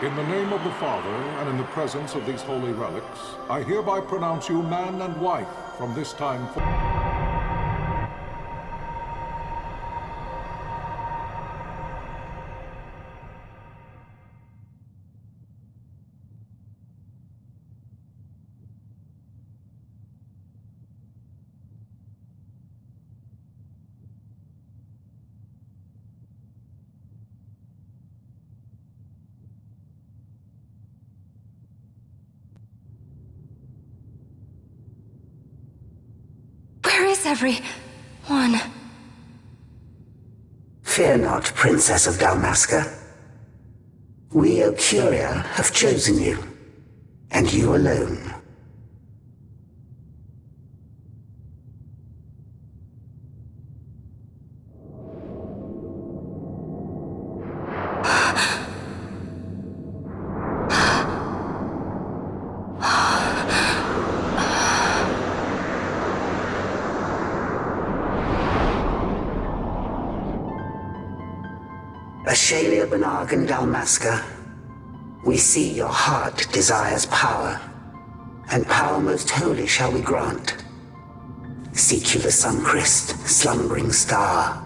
In the name of the Father, and in the presence of these holy relics, I hereby pronounce you man and wife from this time forth. Where is everyone? Fear not, Princess of Dalmasca. We, Archadia, have chosen you, and you alone. Ashe and Dalmasca, we see your heart desires power, and power most holy shall we grant. Seek you the sun-kissed, slumbering star.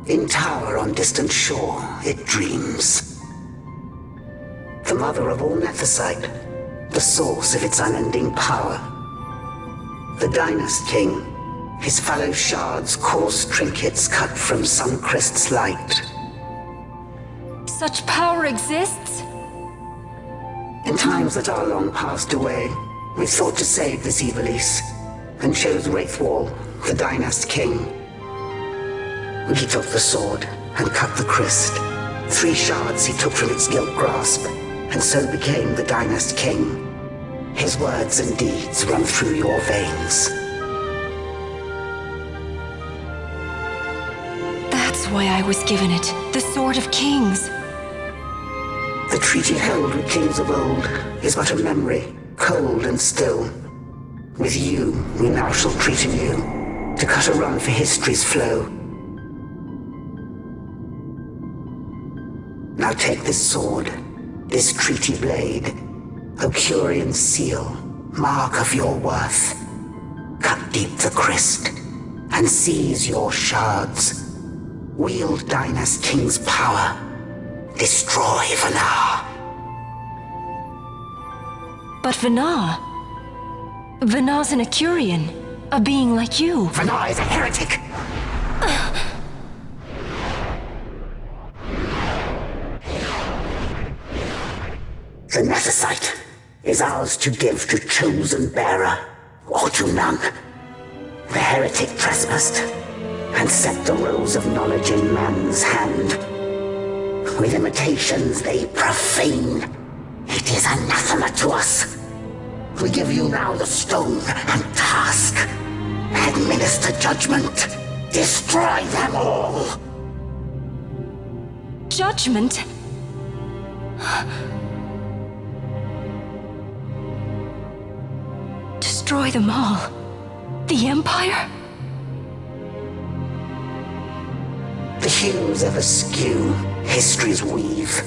In tower on distant shore it dreams. The mother of all Nephesite, the source of its unending power. The Dynast King, his fallow shards coarse trinkets cut from sun-kissed light. Such power exists? In times that are long passed away, we thought to save this Ivalice, and chose Wraithwall, the Dynast King. He took the sword and cut the crest. 3 shards he took from its gilt grasp, and so became the Dynast King. His words and deeds run through your veins. That's why I was given it, the Sword of Kings. The treaty held with kings of old is but a memory, cold and still. With you, we now shall treat anew, to cut a run for history's flow. Now take this sword, this treaty blade, Archadian seal, mark of your worth. Cut deep the crest, and seize your shards. Wield Dynast King's power. Destroy Vaan. But Vaan's an Archadian, a being like you. Vaan is a heretic! The Nephesite is ours to give to chosen bearer, or to none. The heretic trespassed, and set the rose of knowledge in man's hand. With imitations they profane. It is anathema to us. We give you now the stone and task. Administer judgment. Destroy them all. Judgment? Destroy them all? The Empire? The hues ever skew history's weave.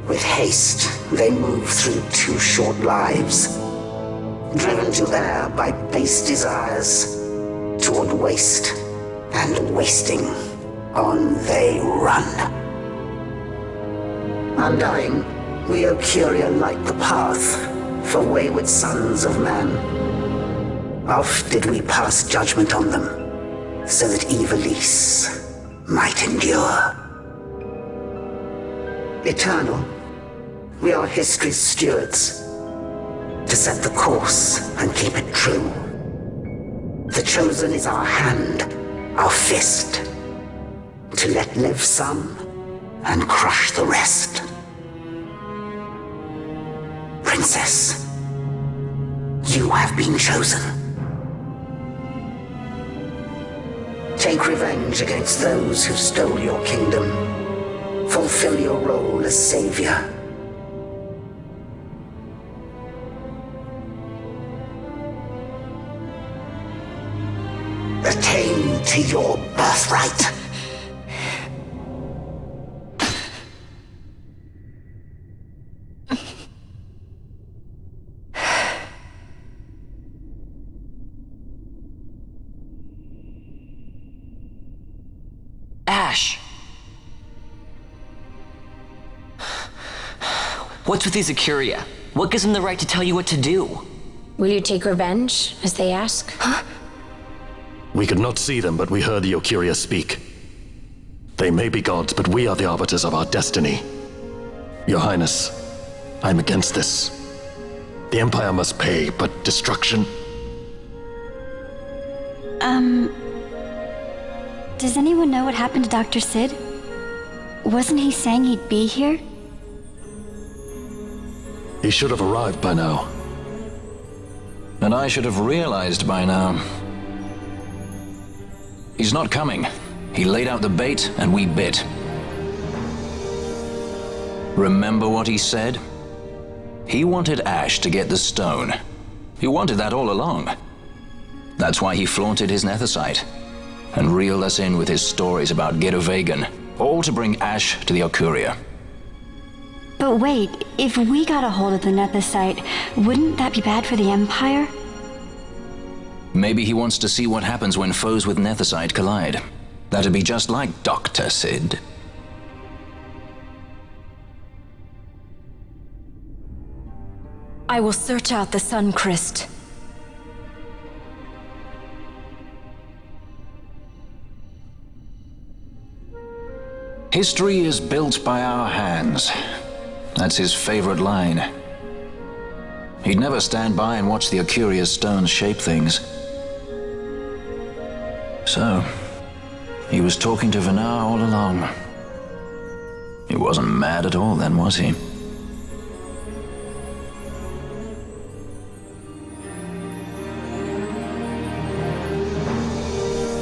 With haste, they move through 2 short lives, driven to err by base desires, toward waste, and wasting, on they run. Undying, we Archadia light the path for wayward sons of man. Oft did we pass judgment on them, so that Ivalice might endure. Eternal, we are history's stewards, to set the course and keep it true. The chosen is our hand, our fist, to let live some and crush the rest. Princess, you have been chosen. Take revenge against those who stole your kingdom. Fulfill your role as savior. Attain to your birthright. Ashe. What's with these Archadia? What gives them the right to tell you what to do? Will you take revenge, as they ask? We could not see them, but we heard the Archadia speak. They may be gods, but we are the arbiters of our destiny. Your Highness, I'm against this. The Empire must pay, but destruction... Does anyone know what happened to Dr. Sid? Wasn't he saying he'd be here? He should have arrived by now. And I should have realized by now. He's not coming. He laid out the bait, and we bit. Remember what he said? He wanted Ashe to get the stone. He wanted that all along. That's why he flaunted his nethicite, and reeled us in with his stories about Vegan, all to bring Ashe to the Archadia. But wait, if we got a hold of the nethicite, wouldn't that be bad for the Empire? Maybe he wants to see what happens when foes with nethicite collide. That'd be just like Dr. Sid. I will search out the Sun Crest. History is built by our hands. That's his favorite line. He'd never stand by and watch the Archadia's stones shape things. So, he was talking to Vaan all along. He wasn't mad at all then, was he?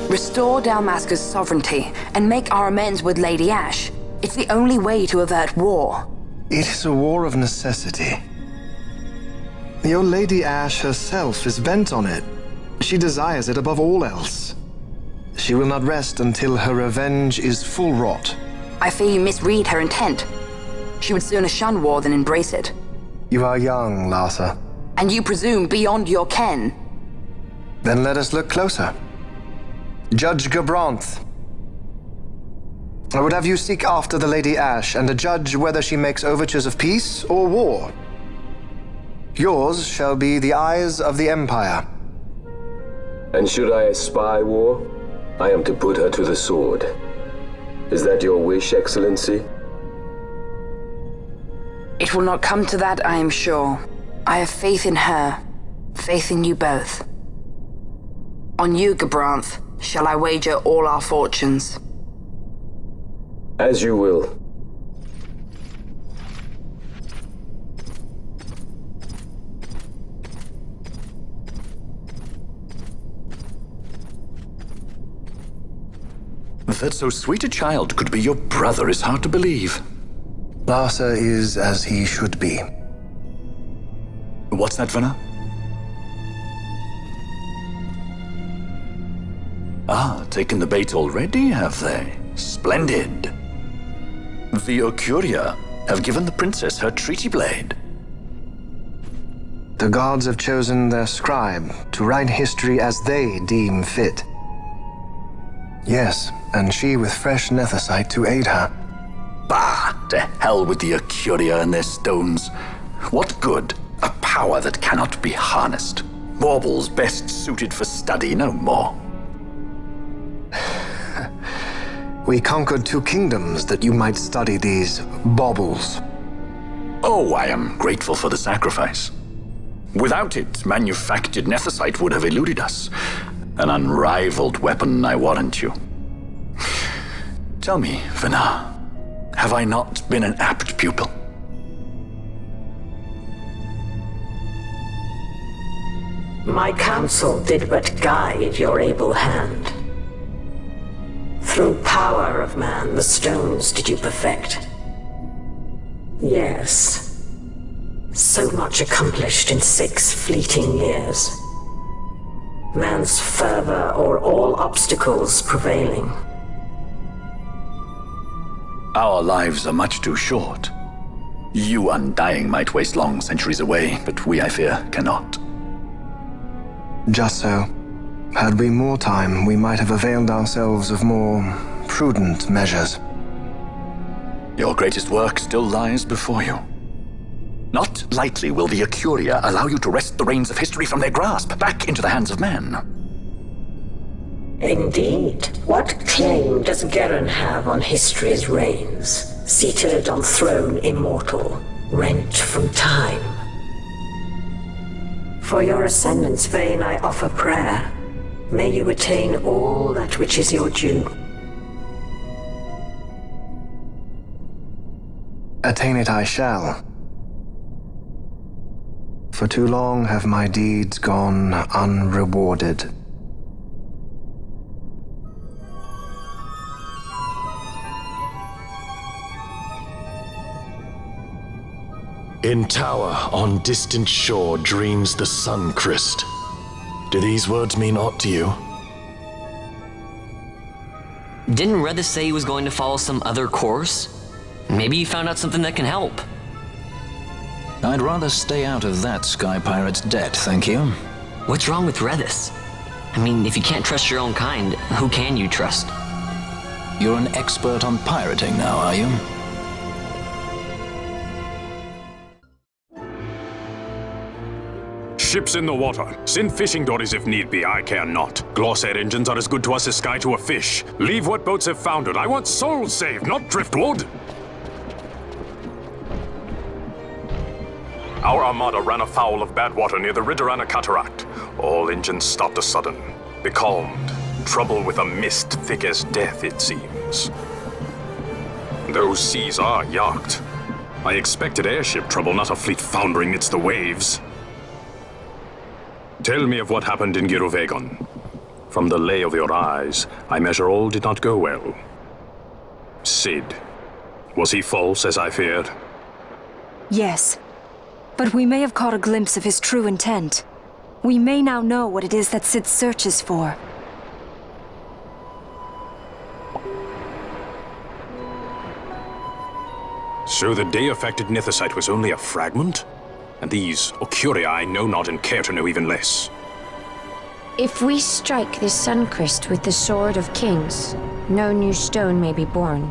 Restore Dalmasca's sovereignty and make our amends with Lady Ashe. It's the only way to avert war. It is a war of necessity. Your Lady Ashe herself is bent on it. She desires it above all else. She will not rest until her revenge is full wrought. I fear you misread her intent. She would sooner shun war than embrace it. You are young, Larsa. And you presume beyond your ken. Then let us look closer. Judge Gabranth. I would have you seek after the Lady Ashe and judge whether she makes overtures of peace or war. Yours shall be the eyes of the Empire. And should I espy war, I am to put her to the sword. Is that your wish, Excellency? It will not come to that, I am sure. I have faith in her, faith in you both. On you, Gabranth, shall I wager all our fortunes? As you will. That so sweet a child could be your brother is hard to believe. Larsa is as he should be. What's that, Vaan? Ah, taken the bait already, have they? Splendid. The Archadia have given the princess her treaty blade. The gods have chosen their scribe to write history as they deem fit. Yes, and she with fresh nethicite to aid her. Bah! To hell with the Archadia and their stones. What good? A power that cannot be harnessed. Baubles best suited for study, no more. We conquered 2 kingdoms that you might study these baubles. Oh, I am grateful for the sacrifice. Without it, manufactured nethicite would have eluded us. An unrivaled weapon, I warrant you. Tell me, Vaan, have I not been an apt pupil? My counsel did but guide your able hand. Through power of man, the stones did you perfect. Yes. So much accomplished in 6 fleeting years. Man's fervor o'er all obstacles prevailing. Our lives are much too short. You undying might waste long centuries away, but we, I fear, cannot. Just so. Had we more time, we might have availed ourselves of more prudent measures. Your greatest work still lies before you. Not lightly will the Archadia allow you to wrest the reins of history from their grasp, back into the hands of men. Indeed. What claim does Geren have on history's reins? Seated on throne immortal, rent from time. For your ascendant's vein I offer prayer. May you attain all that which is your due. Attain it I shall. For too long have my deeds gone unrewarded. In tower on distant shore dreams the sun Christ. Do these words mean aught to you? Didn't Rereleased say he was going to follow some other course? Maybe you found out something that can help. I'd rather stay out of that Sky Pirate's debt, thank you. What's wrong with Rereleased? I mean, if you can't trust your own kind, who can you trust? You're an expert on pirating now, are you? Ships in the water. Send fishing dories if need be, I care not. Glossair engines are as good to us as sky to a fish. Leave what boats have foundered. I want souls saved, not driftwood. Our armada ran afoul of bad water near the Rereleased cataract. All engines stopped a sudden. Becalmed. Trouble with a mist thick as death, it seems. Those seas are yacht. I expected airship trouble, not a fleet foundering midst the waves. Tell me of what happened in Girovegon. From the lay of your eyes, I measure all did not go well. Cid. Was he false, as I feared? Yes. But we may have caught a glimpse of his true intent. We may now know what it is that Cid searches for. So the day-affected Nethicite was only a fragment? And these Archadia I know not and care to know even less. If we strike this Suncrest with the Sword of Kings, no new stone may be born.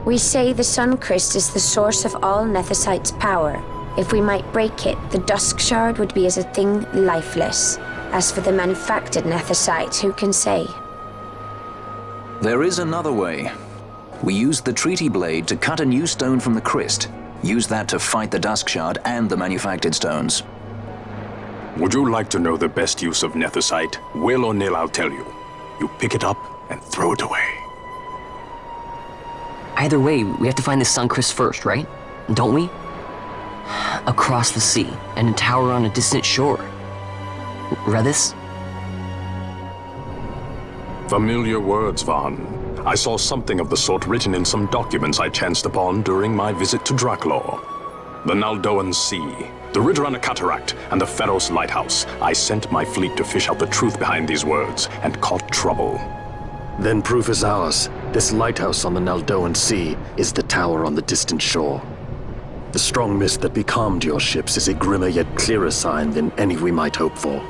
We say the Suncrest is the source of all Nethicite's power. If we might break it, the Dusk Shard would be as a thing lifeless. As for the manufactured Nethicite, who can say? There is another way. We used the Treaty Blade to cut a new stone from the Crest. Use that to fight the Dusk Shard and the manufactured stones. Would you like to know the best use of Nethicite? Will or nil, I'll tell you. You pick it up and throw it away. Either way, we have to find the Suncrest first, right? Don't we? Across the sea, and a tower on a distant shore. Rereleased? Familiar words, Vaan. I saw something of the sort written in some documents I chanced upon during my visit to Draklor. The Naldoan Sea, the Rereleased Cataract, and the Pharos Lighthouse. I sent my fleet to fish out the truth behind these words, and caught trouble. Then proof is ours. This lighthouse on the Naldoan Sea is the tower on the distant shore. The strong mist that becalmed your ships is a grimmer yet clearer sign than any we might hope for.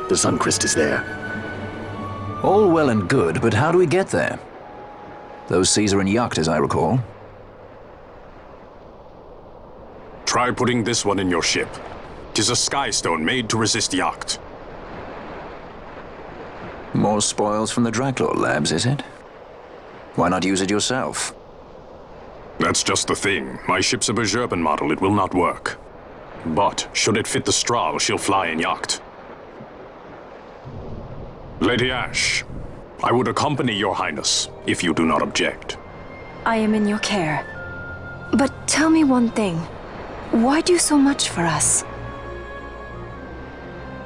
The Suncrest is there. All well and good, but how do we get there? Those seas are in yacht, as I recall. Try putting this one in your ship. 'Tis a skystone made to resist yacht. More spoils from the Draklor labs, is it? Why not use it yourself? That's just the thing. My ship's a Bergerben model, it will not work. But, should it fit the Strahl, she'll fly in yacht. Lady Ashe, I would accompany your highness, if you do not object. I am in your care. But tell me one thing. Why do so much for us?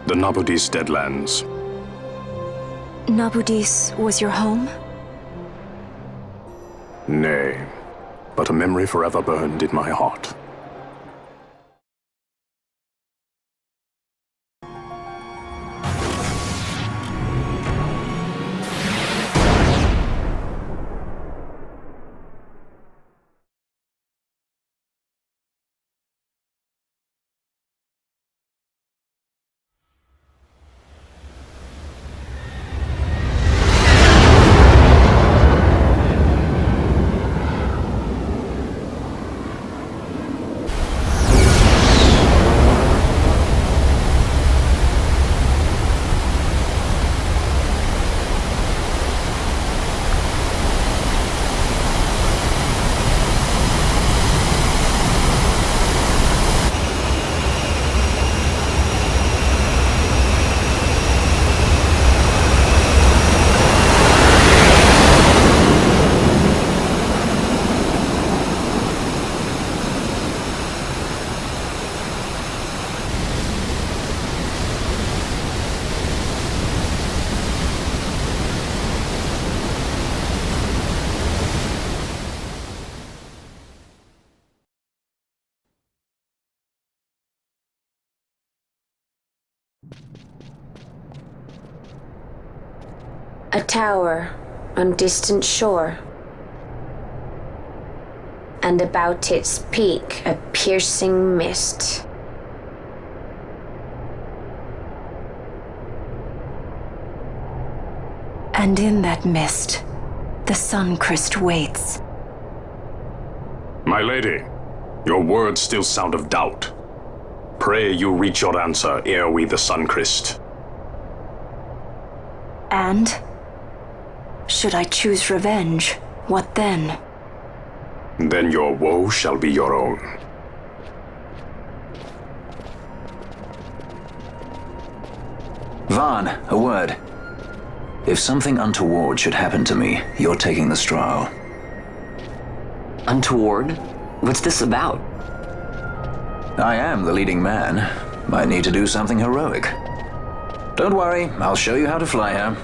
The Nabudis Deadlands. Nabudis was your home? Nay, but a memory forever burned in my heart. A tower on distant shore. And about its peak, a piercing mist. And in that mist, the Suncrest waits. My lady, your words still sound of doubt. Pray you reach your answer ere we the Suncrest. And? Should I choose revenge, what then? Then your woe shall be your own. Vaan, a word. If something untoward should happen to me, you're taking the straw. Untoward? What's this about? I am the leading man. Might need to do something heroic. Don't worry, I'll show you how to fly her.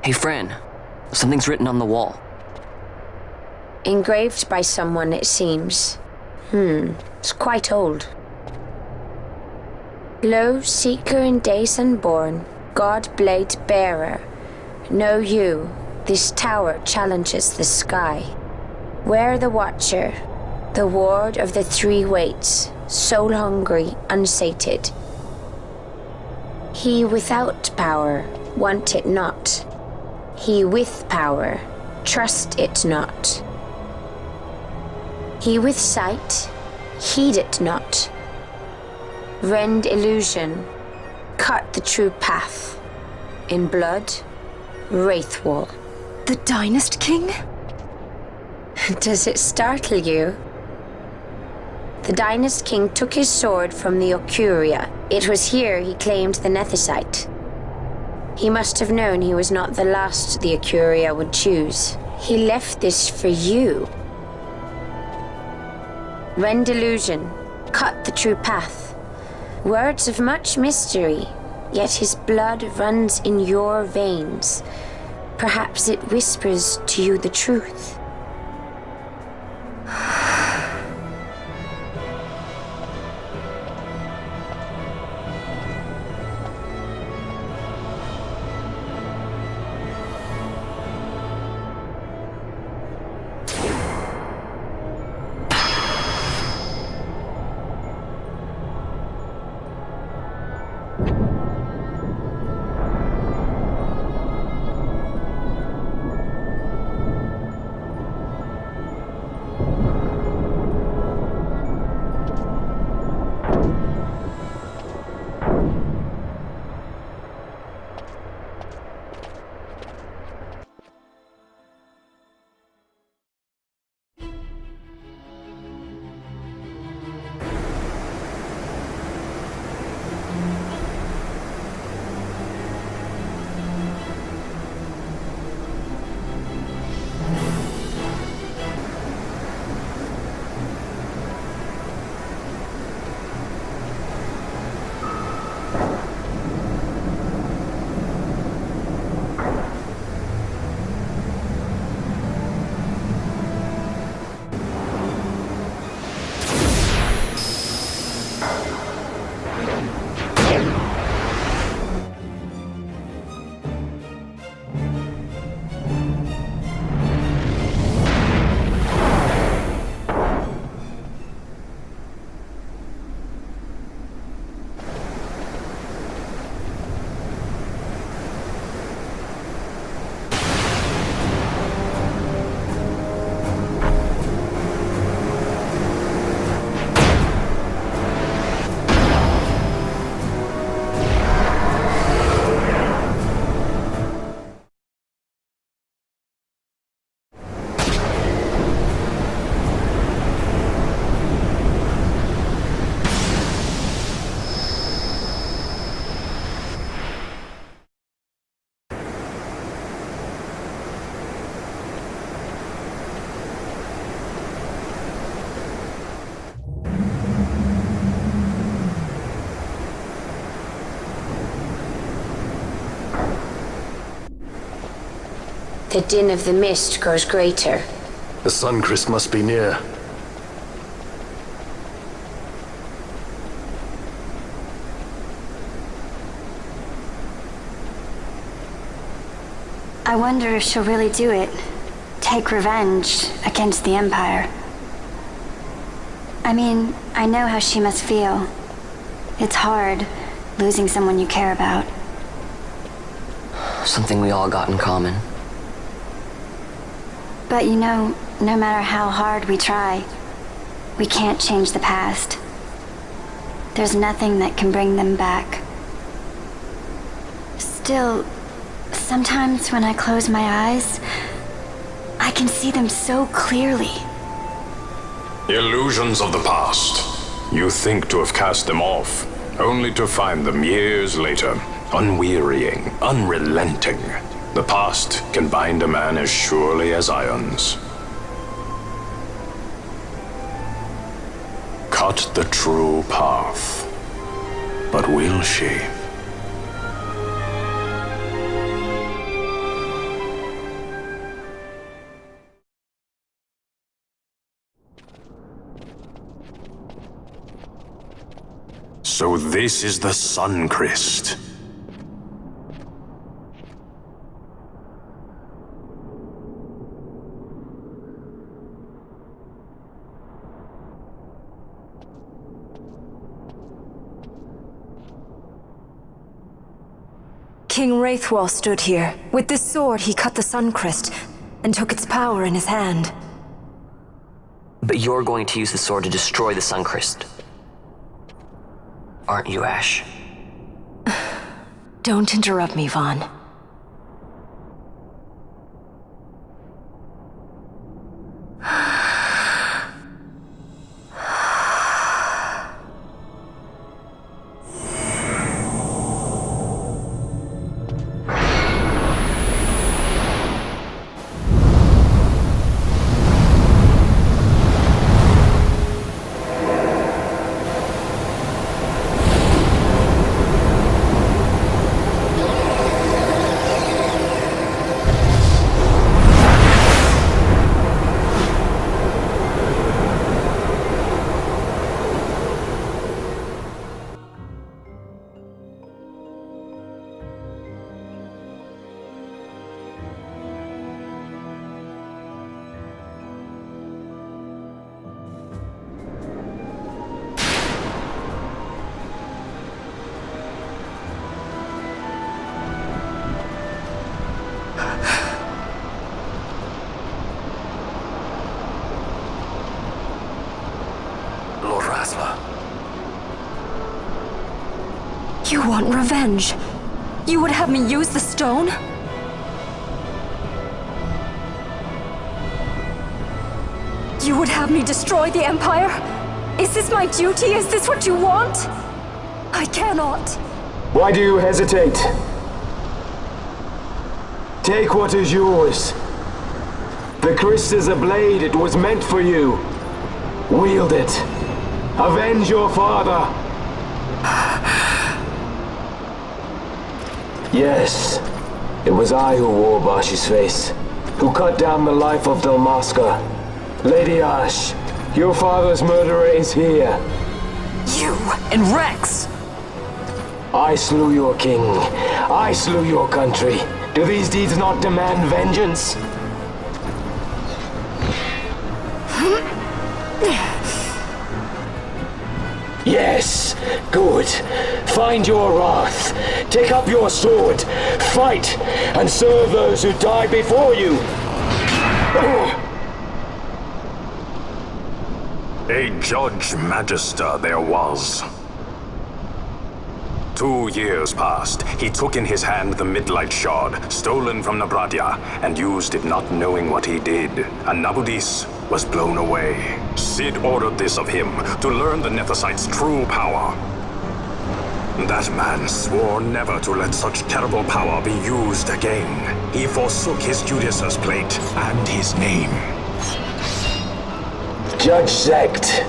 Hey, Fran. Something's written on the wall. Engraved by someone, it seems. It's quite old. Lo, seeker in days unborn, God blade bearer. Know you, this tower challenges the sky. Where the watcher, the ward of the three waits, soul hungry, unsated. He without power, want it not. He with power, trust it not. He with sight, heed it not. Rend illusion, cut the true path. In blood, Wraithwall. The Dynast King? Does it startle you? The Dynast King took his sword from the Archadia. It was here he claimed the Nethicite. He must have known he was not the last the Archadia would choose. He left this for you. Rend illusion, cut the true path. Words of much mystery, yet his blood runs in your veins. Perhaps it whispers to you the truth. the din of the mist grows greater. The Suncrest must be near. I wonder if she'll really do it. Take revenge against the Empire. I mean, I know how she must feel. It's hard, losing someone you care about. Something we all got in common. But you know, no matter how hard we try, we can't change the past. There's nothing that can bring them back. Still, sometimes when I close my eyes, I can see them so clearly. Illusions of the past. You think to have cast them off, only to find them years later, unwearying, unrelenting. The past can bind a man as surely as irons. Cut the true path. But will she? So this is the Suncrest. King Wraithwall stood here. With this sword, he cut the Suncrest and took its power in his hand. But you're going to use the sword to destroy the Suncrest. Aren't you, Ashe? Don't interrupt me, Vaan. You want revenge? You would have me use the stone? You would have me destroy the Empire? Is this my duty? Is this what you want? I cannot. Why do you hesitate? Take what is yours. The Christ is a blade. It was meant for you. Wield it. Avenge your father. Yes, it was I who wore Bashi's face, who cut down the life of Dalmasca. Lady Ashe, your father's murderer is here. You and Rex! I slew your king. I slew your country. Do these deeds not demand vengeance? Yes, good. Find your wrath. Take up your sword. Fight, and serve those who died before you. A Judge Magister there was. 2 years passed. He took in his hand the Midlight Shard, stolen from Archadia, and used it not knowing what he did. And Nabudis was blown away. Sid ordered this of him, to learn the Nethicite's true power. That man swore never to let such terrible power be used again. He forsook his Judais's plate and his name. Judge Zect.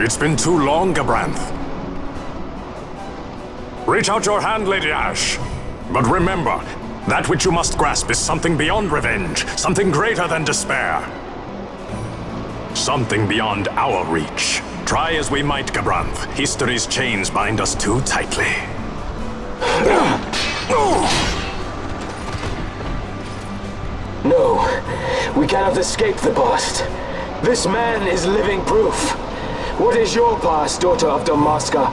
It's been too long, Gabranth. Reach out your hand, Lady Ashe. But remember, That which you must grasp is something beyond revenge, something greater than despair. Something beyond our reach. Try as we might, Gabranth, history's chains bind us too tightly. No, we cannot escape the past. This man is living proof. What is your past, daughter of Dalmasca?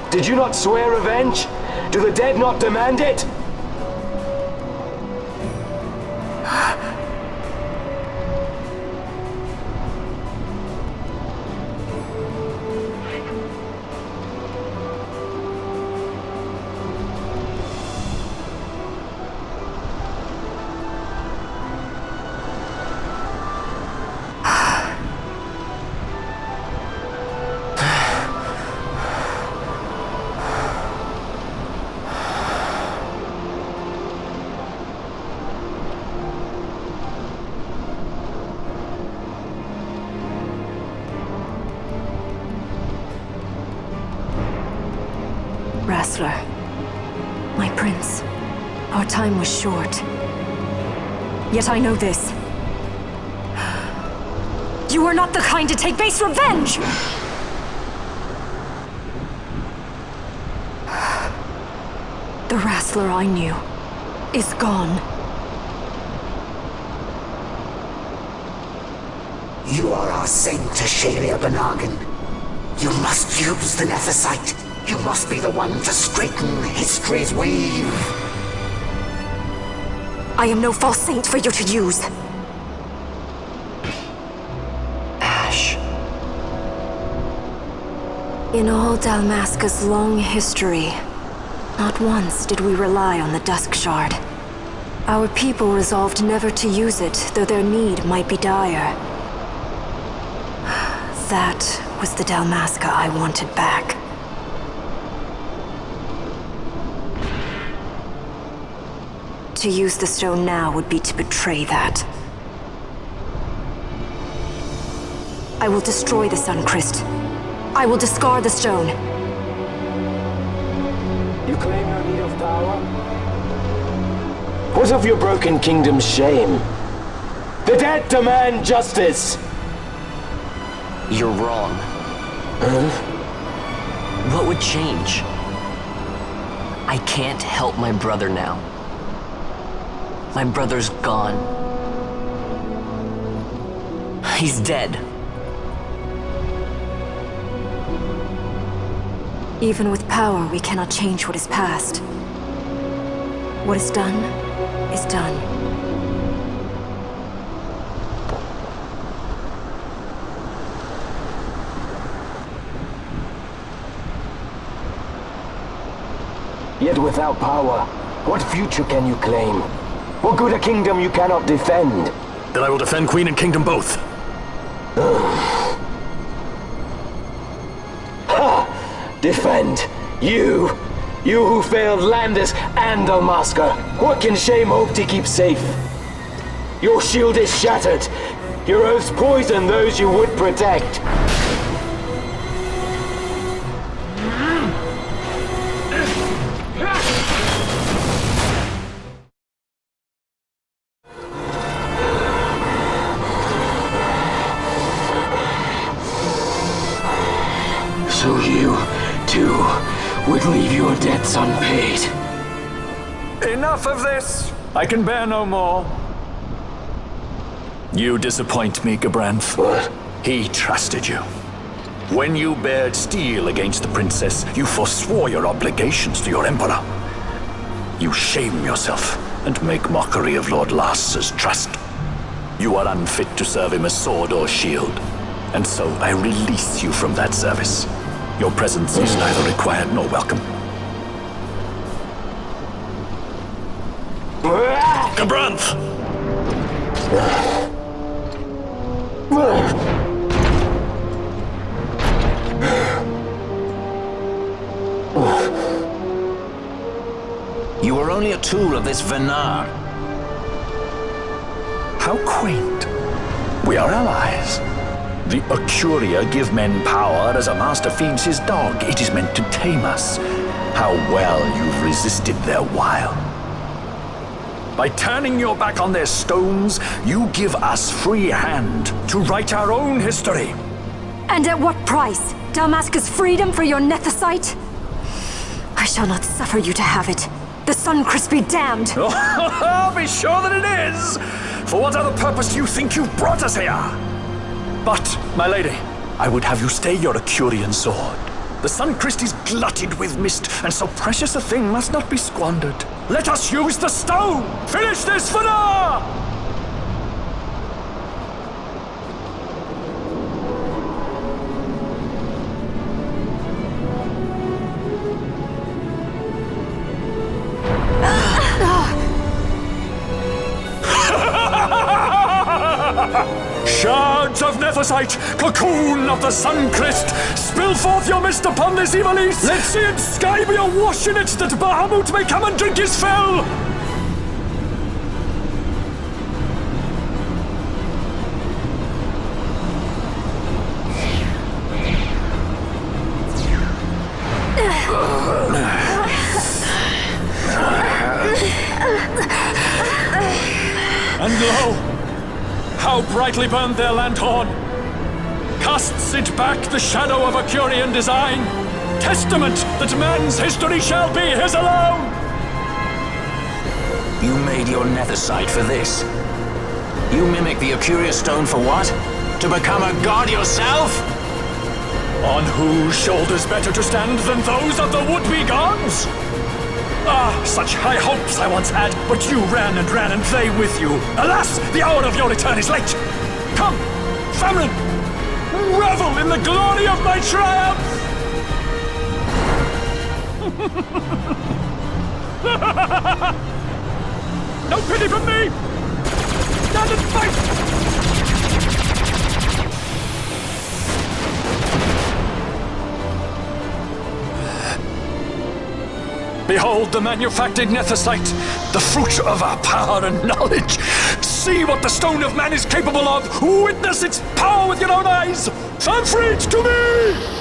Did you not swear revenge? Do the dead not demand it? Wrestler, my prince, our time was short. Yet I know this. You are not the kind to take base revenge! The Wrestler I knew is gone. You are our saint, Ashalia Benagan. You must use the Nethicite. You must be the one to straighten history's weave. I am no false saint for you to use. Ashe. In all Dalmasca's long history, not once did we rely on the Dusk Shard. Our people resolved never to use it, though their need might be dire. That was the Dalmasca I wanted back. To use the stone now would be to betray that. I will destroy the Suncrest. I will discard the stone. You claim no need of power? What of your broken kingdom's shame? The dead demand justice! You're wrong. Huh? What would change? I can't help my brother now. My brother's gone. He's dead. Even with power, we cannot change what is past. What is done, is done. Yet without power, what future can you claim? What good a kingdom you cannot defend? Then I will defend Queen and Kingdom both. Ha! Defend? You who failed Landis and Dalmasca. What can shame hope to keep safe? Your shield is shattered. Your oaths poison those you would protect. So you, too, would leave your debts unpaid. Enough of this! I can bear no more. You disappoint me, Gabranth. What? He trusted you. When you bared steel against the princess, you forswore your obligations to your emperor. You shame yourself and make mockery of Lord Lars's trust. You are unfit to serve him as sword or shield, and so I release you from that service. Your presence is neither required nor welcome. Gabranth! You are only a tool of this Vaan. How quaint. We are allies. The Archadia give men power as a master feeds his dog. It is meant to tame us. How well you've resisted their wile. By turning your back on their stones, you give us free hand to write our own history. And at what price? Dalmasca's freedom for your Nethicite? I shall not suffer you to have it. The Suncrest be damned! Oh, be sure that it is! For what other purpose do you think you've brought us here? But, my lady, I would have you stay your Archadian sword. The Suncrest is glutted with mist, and so precious a thing must not be squandered. Let us use the stone! Finish this for now! Shards of Nethicite, cocoon of the Suncrest, spill forth your mist upon this Ivalice! Let sea and sky be awash in it, that Bahamut may come and drink his fill! And lo! How brightly burned their lanthorn! Casts it back the shadow of Archadian design, testament that man's history shall be his alone! You made your Nethicite for this? You mimic the Archadia stone for what? To become a god yourself? On whose shoulders better to stand than those of the would-be gods? Ah, such high hopes I once had, but you ran and they with you. Alas, the hour of your return is late. Come, family, revel in the glory of my triumph! No pity from me! Stand and fight! Behold the manufactured Nethicite, the fruit of our power and knowledge. See what the stone of man is capable of. Witness its power with your own eyes. Unfreed to me!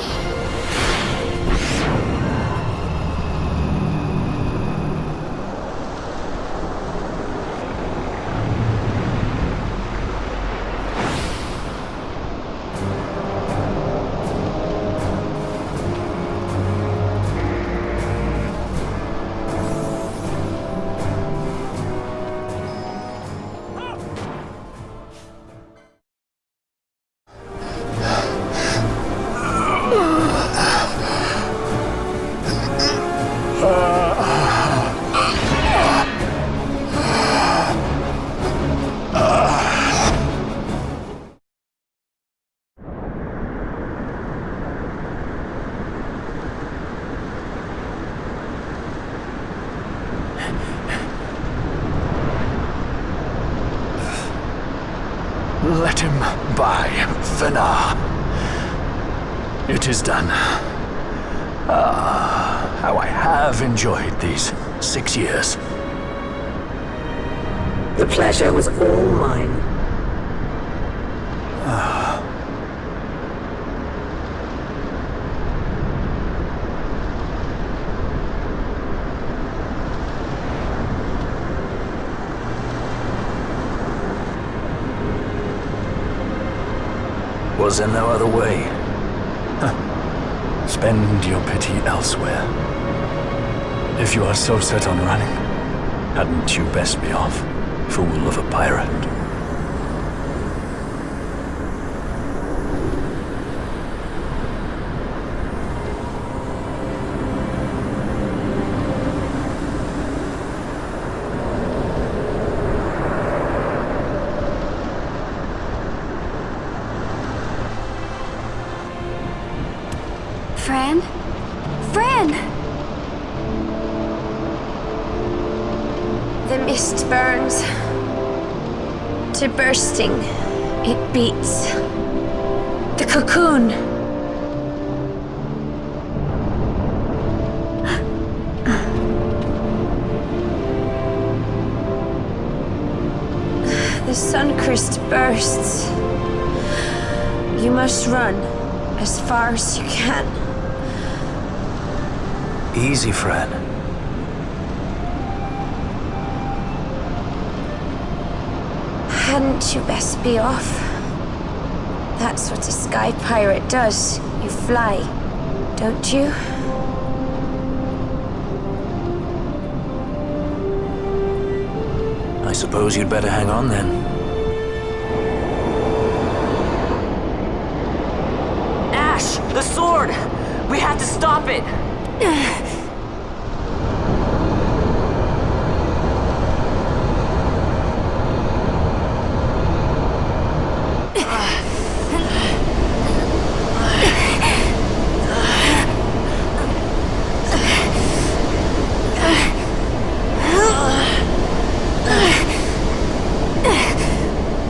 Let him by, Vaan. It is done. Ah, how I have enjoyed these 6 years. The pleasure was all mine. Was there no other way? Spend your pity elsewhere. If you are so set on running, hadn't you best be off, fool of a pirate? Fran? Fran! The mist burns to bursting. It beats. The cocoon. The Suncrest bursts. You must run as far as you can. Easy, Fran. Hadn't you best be off? That's what a sky pirate does. You fly, don't you? I suppose you'd better hang on then. Ashe! The sword! We have to stop it!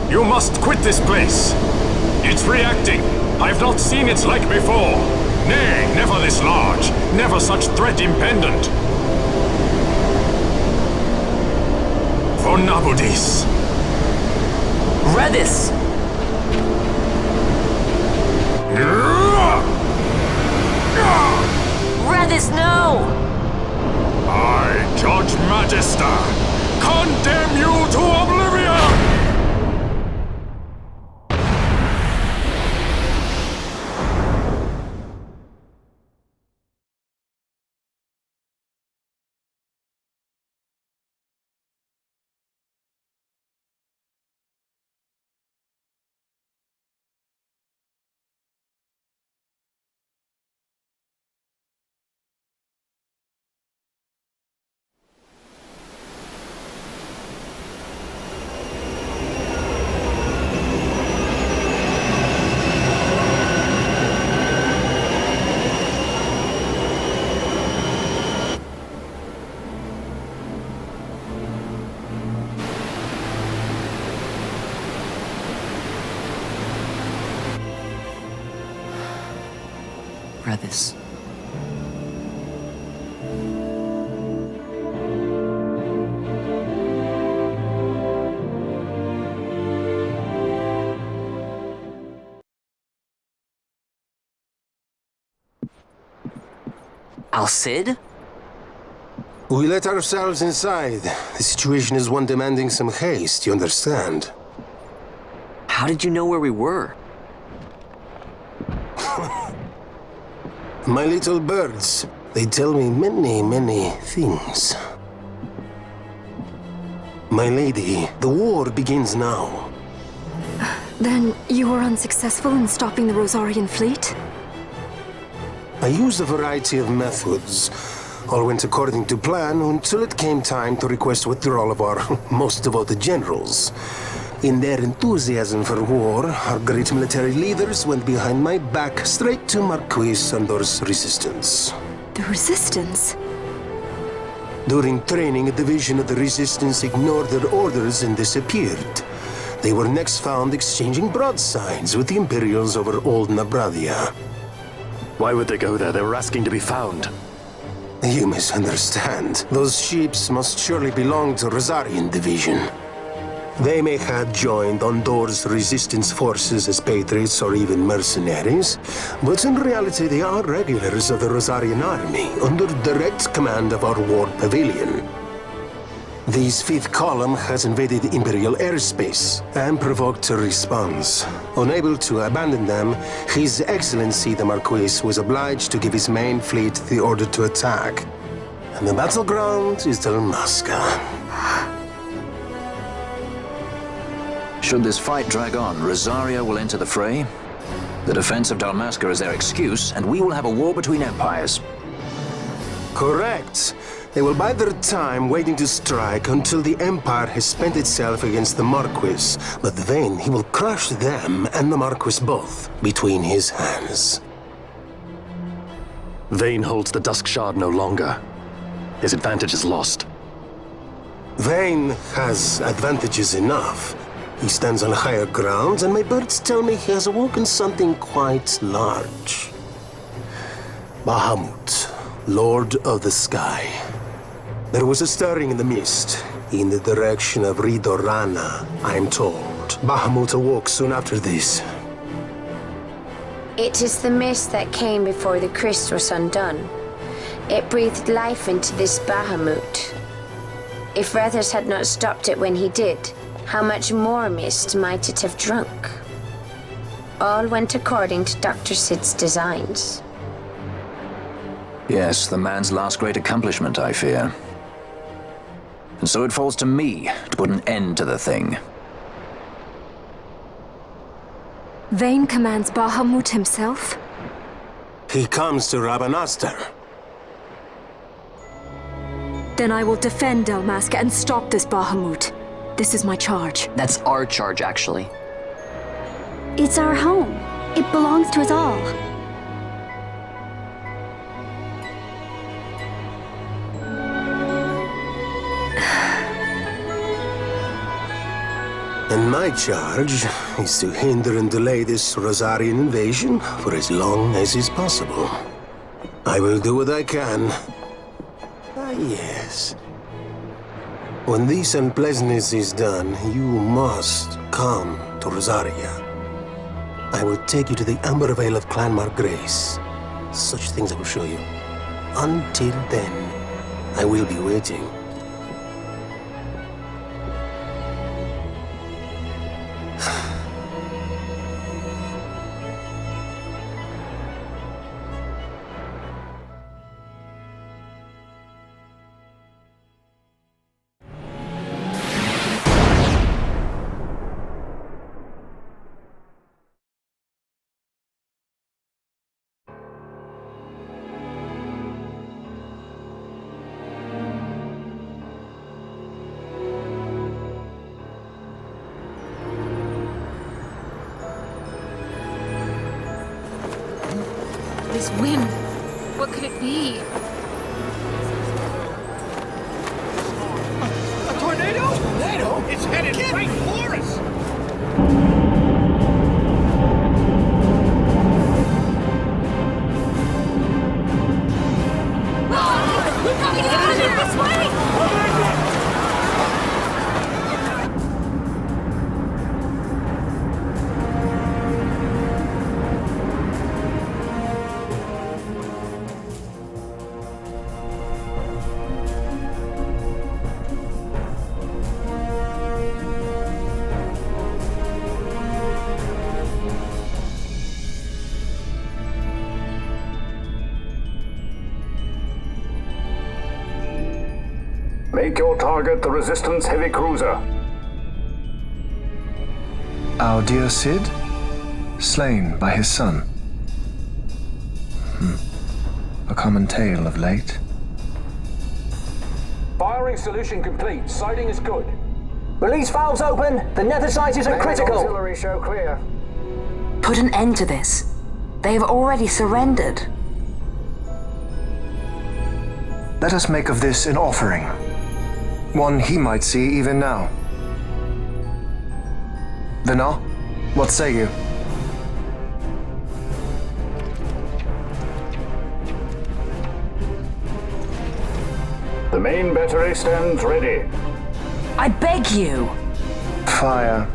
You must quit this place. It's reacting. I've not seen its like before. Nay, never this large. Never such threat impendent. For Nabudis. Redis! Redis, no! I, Judge Magister, condemn you to oblivion! Redis. Al-Cid? We let ourselves inside. The situation is one demanding some haste, you understand? How did you know where we were? My little birds. They tell me many, many things. My lady, the war begins now. Then you were unsuccessful in stopping the Rozarrian fleet? I used a variety of methods. All went according to plan until it came time to request withdrawal of our most devoted generals. In their enthusiasm for war, our great military leaders went behind my back straight to Marquis Sandor's resistance. The resistance? During training, a division of the resistance ignored their orders and disappeared. They were next found exchanging broadsides with the Imperials over Old Nabradia. Why would they go there? They were asking to be found. You misunderstand. Those ships must surely belong to Rozarrian division. They may have joined Ondor's resistance forces as patriots or even mercenaries, but in reality they are regulars of the Rozarrian army, under direct command of our war pavilion. This fifth column has invaded Imperial airspace and provoked a response. Unable to abandon them, His Excellency the Marquis was obliged to give his main fleet the order to attack. And the battleground is Dalmasca. Should this fight drag on, Rozarria will enter the fray. The defense of Dalmasca is their excuse, and we will have a war between empires. Correct. They will bide their time waiting to strike until the Empire has spent itself against the Marquis. But then he will crush them and the Marquis both between his hands. Vaan holds the Dusk Shard no longer. His advantage is lost. Vaan has advantages enough. He stands on higher ground, and my birds tell me he has awoken something quite large. Bahamut, Lord of the Sky. There was a stirring in the mist, in the direction of Ridorana, I am told. Bahamut awoke soon after this. It is the mist that came before the Christ was undone. It breathed life into this Bahamut. If Rethers had not stopped it when he did, How much more mist might it have drunk? All went according to Dr. Sid's designs. Yes, the man's last great accomplishment, I fear. And so it falls to me to put an end to the thing. Vaan commands Bahamut himself? He comes to Rabanastre. Then I will defend Dalmasca and stop this Bahamut. This is my charge. That's our charge, actually. It's our home. It belongs to us all. And my charge is to hinder and delay this Rozarrian invasion for as long as is possible. I will do what I can. Ah, yes. When this unpleasantness is done, you must come to Rozarria. I will take you to the Amber Vale of Clan Margrace. Such things I will show you. Until then, I will be waiting. This wind, what could it be? A tornado? Tornado? It's headed right for us! We've got to get out of here this way! Make your target the Resistance heavy cruiser. Our dear Sid, slain by his son. A common tale of late. Firing solution complete. Sighting is good. Release valves open. The nethersites are critical. Auxiliary show clear. Put an end to this. They have already surrendered. Let us make of this an offering. One he might see even now. Vaan, what say you? The main battery stands ready. I beg you! Fire.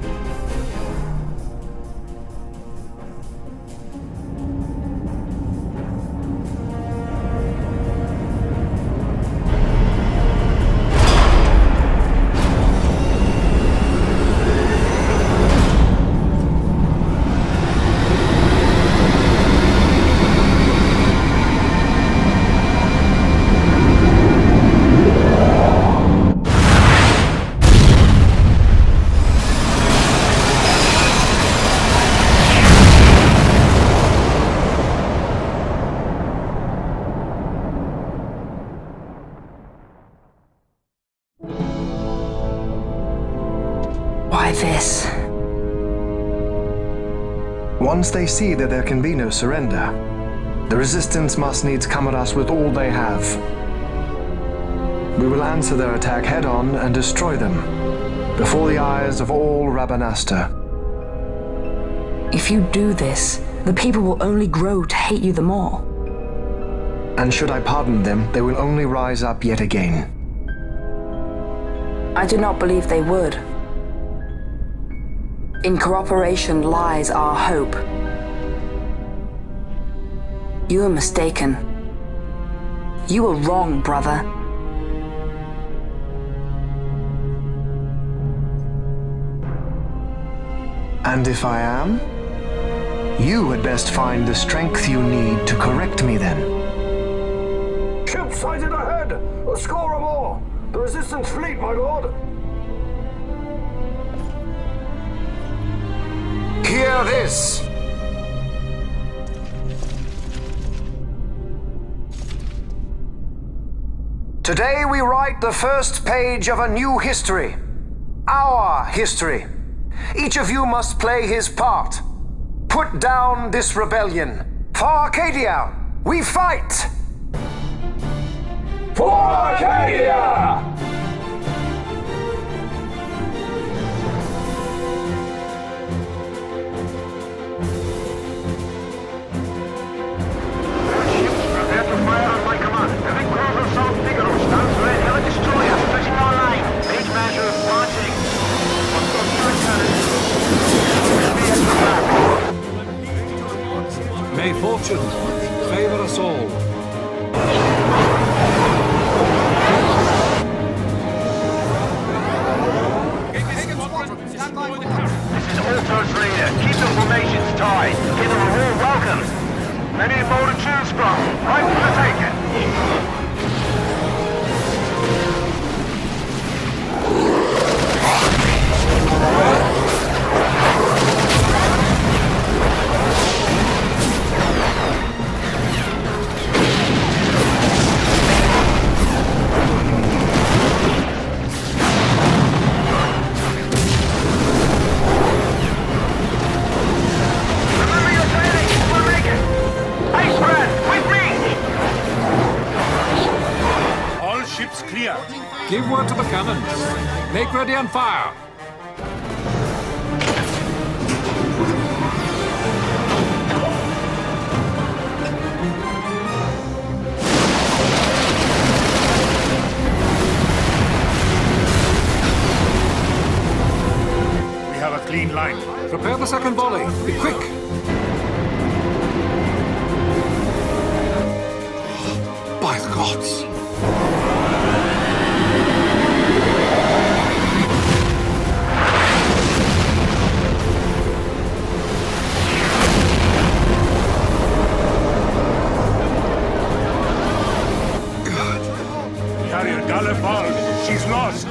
Why this? Once they see that there can be no surrender, the Resistance must needs come at us with all they have. We will answer their attack head-on and destroy them, before the eyes of all Rabanastre. If you do this, the people will only grow to hate you the more. And should I pardon them, they will only rise up yet again. I do not believe they would. In cooperation lies our hope. You are mistaken. You are wrong, brother. And if I am, you had best find the strength you need to correct me then. Ship sighted ahead! A score or more! The Resistance fleet, my lord! Hear this! Today we write the first page of a new history. Our history. Each of you must play his part. Put down this rebellion. For Archadia, we fight! For Archadia! Prepare to fire on my command. Every cruiser South Figaro stands ready. Have a destroyer stretching our line. Page measure marching. May fortune favor us all. This is Alto's leader. Keep the formations tight. Give them a warm welcome. Many more to choose from. Right for the taking. Give word to the cannons. Make ready and fire. We have a clean line. Prepare the second volley. Be quick. By the gods. She's lost.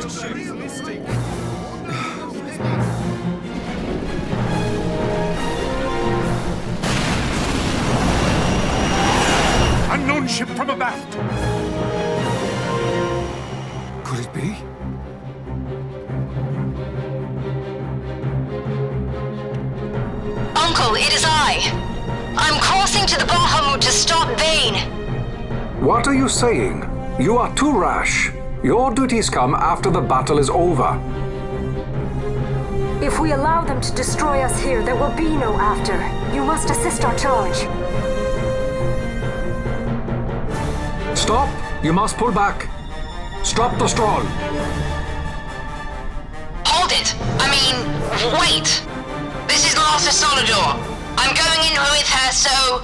Unknown ship from abaft. Could it be? Uncle, it is I. I'm crossing to the Bahamut to stop Vaan. What are you saying? You are too rash. Your duties come after the battle is over. If we allow them to destroy us here, there will be no after. You must assist our charge. Stop! You must pull back. Stop the stroll. Hold it! Wait! This is Larsa Solidor. I'm going in with her, so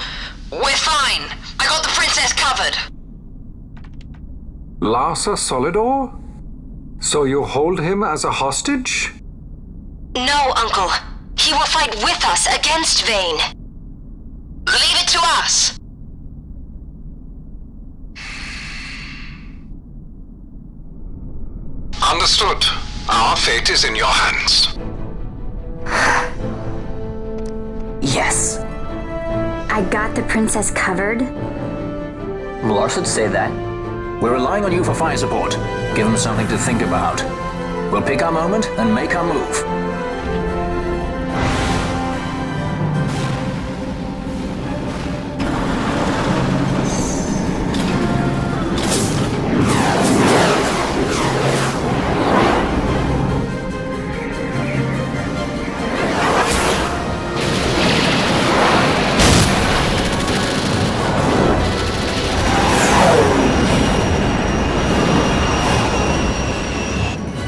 we're fine. I got the princess covered. Larsa Solidor? So you hold him as a hostage? No, Uncle. He will fight with us against Vaan. Leave it to us. Understood. Our fate is in your hands. Yes. I got the princess covered? Lars would say that. We're relying on you for fire support. Give them something to think about. We'll pick our moment and make our move.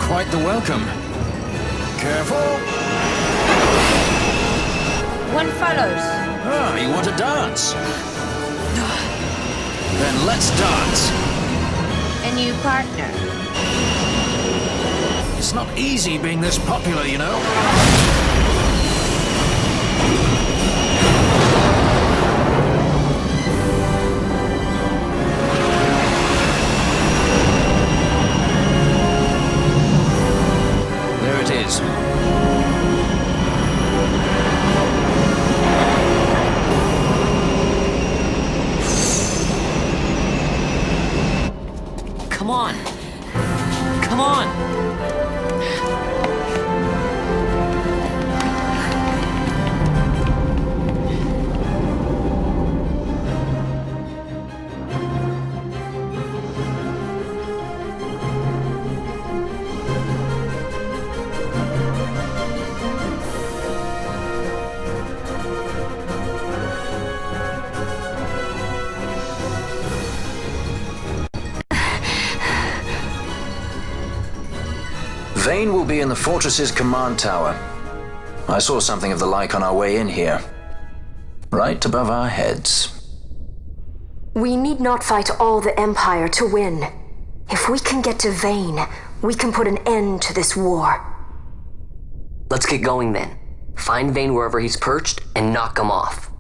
Quite the welcome. Careful. One follows. Ah, you want to dance? Then let's dance. A new partner. It's not easy being this popular, you know. on! Come on! Vaan will be in the fortress's command tower. I saw something of the like on our way in here. Right above our heads. We need not fight all the Empire to win. If we can get to Vaan, we can put an end to this war. Let's get going then. Find Vaan wherever he's perched and knock him off.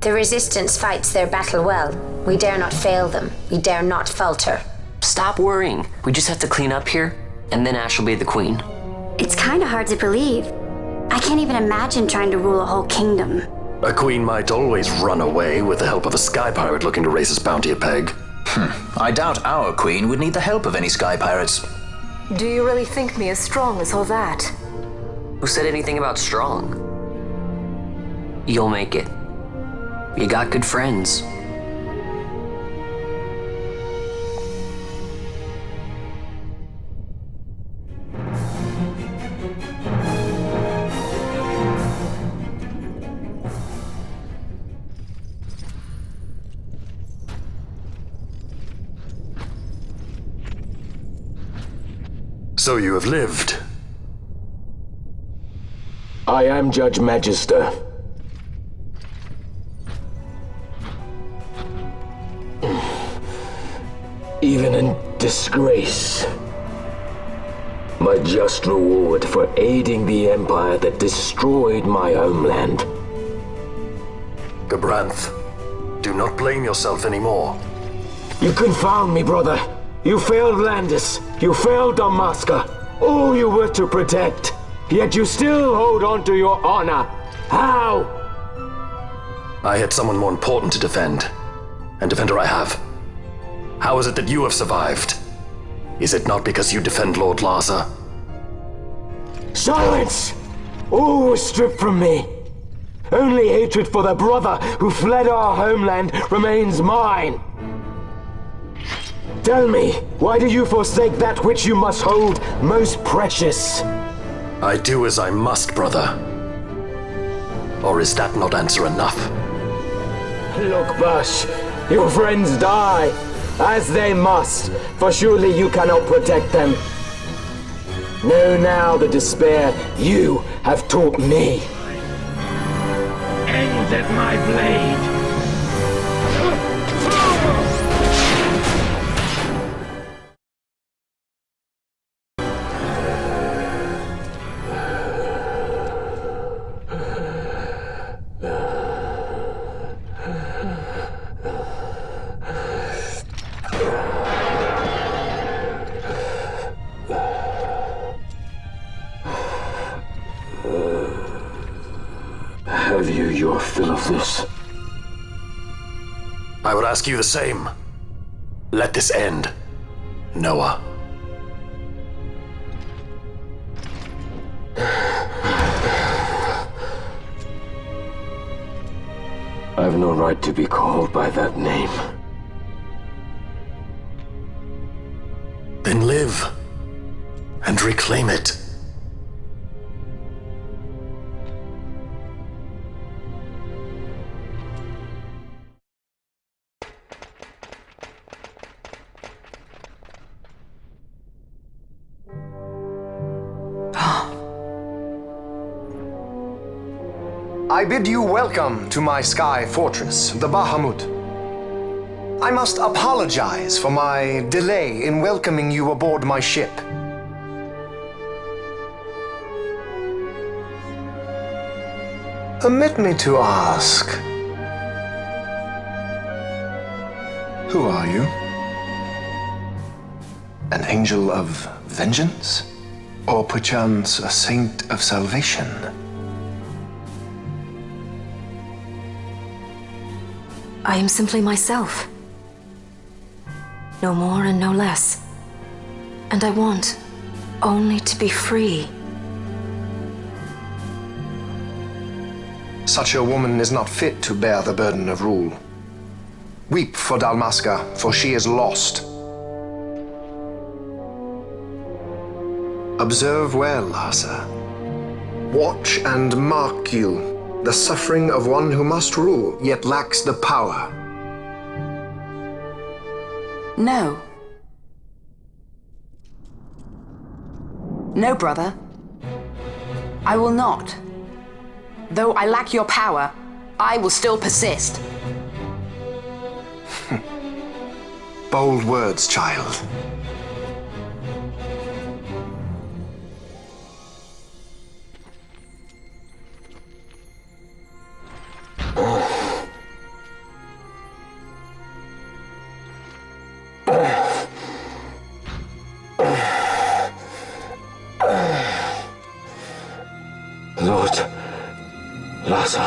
The Resistance fights their battle well. We dare not fail them. We dare not falter. Stop worrying. We just have to clean up here, and then Ashe will be the queen. It's kinda hard to believe. I can't even imagine trying to rule a whole kingdom. A queen might always run away with the help of a sky pirate looking to raise his bounty a peg. I doubt our queen would need the help of any sky pirates. Do you really think me as strong as all that? Who said anything about strong? You'll make it. You got good friends. So you have lived. I am Judge Magister. Even in disgrace, my just reward for aiding the Empire that destroyed my homeland. Gabranth, do not blame yourself anymore. You confound me, brother. You failed Landis. You failed Dalmasca. All you were to protect. Yet you still hold on to your honor. How? I had someone more important to defend. And defender I have. How is it that you have survived? Is it not because you defend Lord Larsa? Silence! All was stripped from me. Only hatred for the brother who fled our homeland remains mine. Tell me, why do you forsake that which you must hold most precious? I do as I must, brother. Or is that not answer enough? Look, Bash, your friends die. As they must, for surely you cannot protect them. Know now the despair you have taught me. Ends at my blade. Have you your fill of this. I would ask you the same. Let this end, Noah. I've no right to be called by that name. Then live and reclaim it. I bid you welcome to my sky fortress, the Bahamut. I must apologize for my delay in welcoming you aboard my ship. Permit me to ask, who are you? An angel of vengeance? Or perchance a saint of salvation? I am simply myself. No more and no less. And I want only to be free. Such a woman is not fit to bear the burden of rule. Weep for Dalmasca, for she is lost. Observe well, Larsa. Watch and mark you the suffering of one who must rule, yet lacks the power. No. No, brother. I will not. Though I lack your power, I will still persist. Bold words, child. Lord Larsa.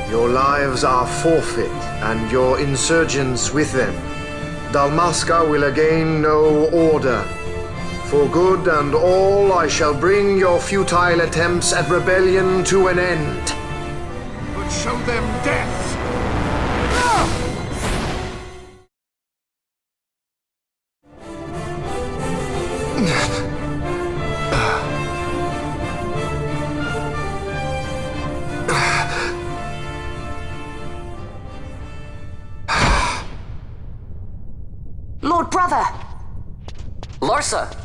Your lives are forfeit, and your insurgents with them. Dalmasca will again know order. For good and all, I shall bring your futile attempts at rebellion to an end. But show them death! Lord brother! Larsa!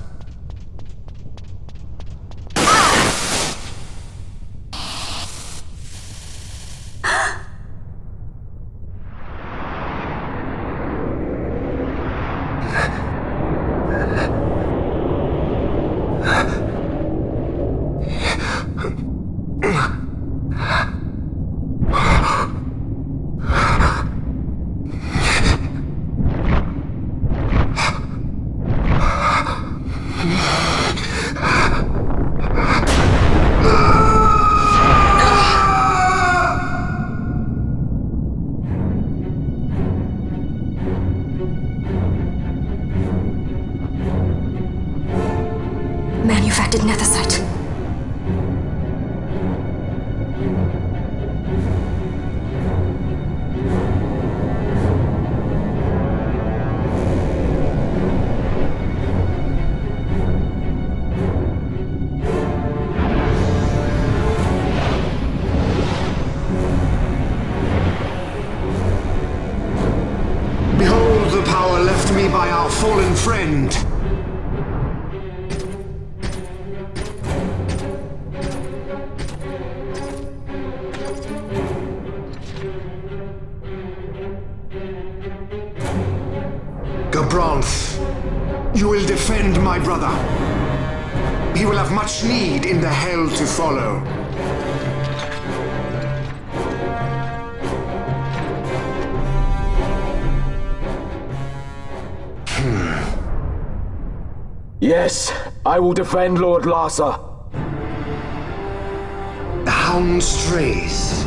Manufactured nethicite. Behold the power left me by our fallen friend. Gabranth, you will defend my brother. He will have much need in the hell to follow. Yes, I will defend Lord Larsa. hound strays.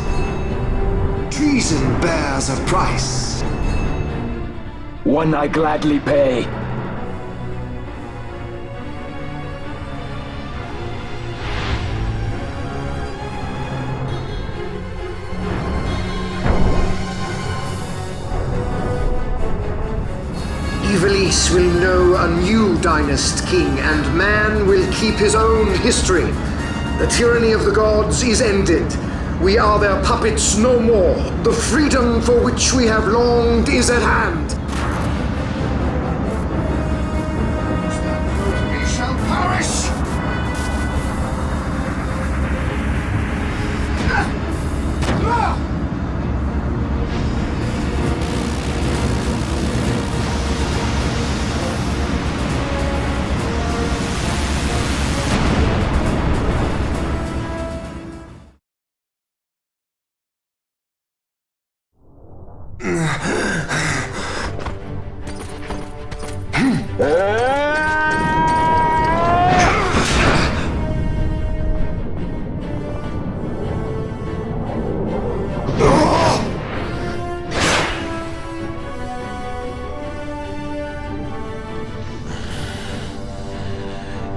Treason bears a price. One I gladly pay. Ivalice will know a new dynast king, and man will keep his own history. The tyranny of the gods is ended. We are their puppets no more. The freedom for which we have longed is at hand. We shall perish!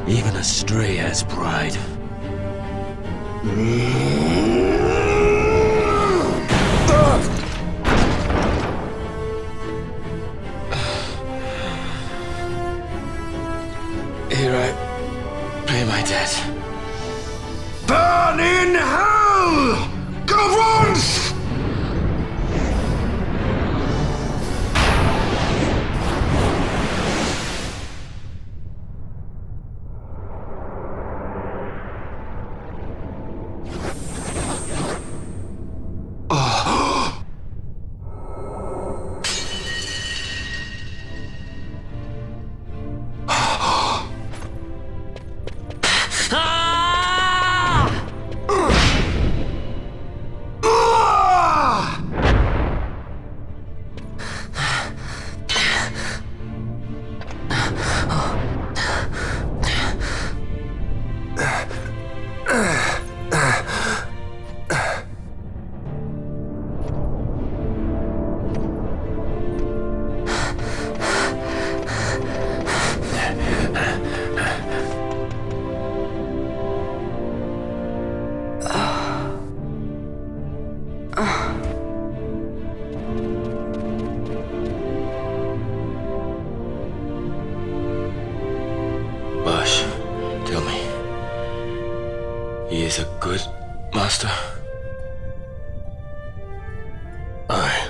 Even a stray has pride. Here I pay my debt. Burn in hell! Govrons! Ashe, tell me, he is a good master? Aye.